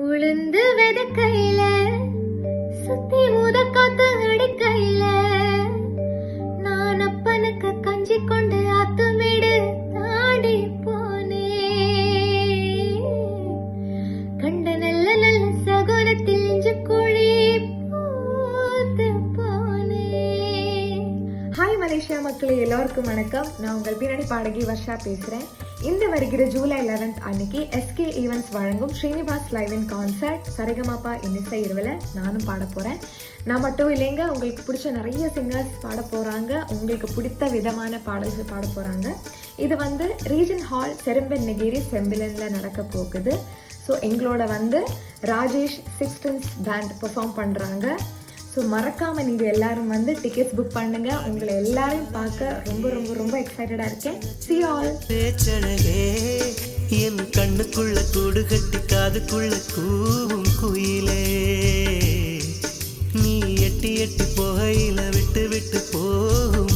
உளுந்து வெதக்கையில சுத்தி ஊத காத்து அடிக்கையில நான் அப்பனுக்கு கஞ்சி கொண்டு ஆத்துமேடு தாடி போனே கண்ட நல்ல நல்ல சகுனத்தில் இஞ்சு குழி பூத்து போனே. ஹாய் மலேசியா மக்களே, எல்லாருக்கும் வணக்கம். நான் உங்கள் பின்னணி பாடகி வர்ஷா பேசுறேன். இந்த வருகிற ஜூலை 11 அன்னைக்கு எஸ்கே ஈவென்ட்ஸ் வழங்கும் Srinivas live in concert Saregamapa இன்னிசை இரவில் நானும் பாட போறேன். நான் மட்டும் இல்லைங்க, உங்களுக்கு பிடிச்ச நிறைய சிங்கர்ஸ் பாட போறாங்க. உங்களுக்கு பிடித்த விதமான பாடல்கள் பாட போறாங்க. இது ரீஜன் ஹால் செரும்பன் நெகிரி செம்பிலன்ல நடக்க போகுது. ஸோ எங்களோட ராஜேஷ் சிக்ஸ்டன்ஸ் பேண்ட் பெர்ஃபார்ம் பண்றாங்க. ஸோ மறக்காம நீங்க எல்லாரும் டிக்கெட்ஸ் புக் பண்ணுங்க. உங்களை எல்லாரையும் பார்க்க ரொம்ப ரொம்ப ரொம்ப எக்ஸைட்டடா இருக்கேன். See you all. பேச்சழகே என் கண்ணுக்குள்ள கூடு கட்டி காதுக்குள்ள கூவும் குயிலே, நீ எட்டி எட்டி போகையில விட்டு விட்டு போகும்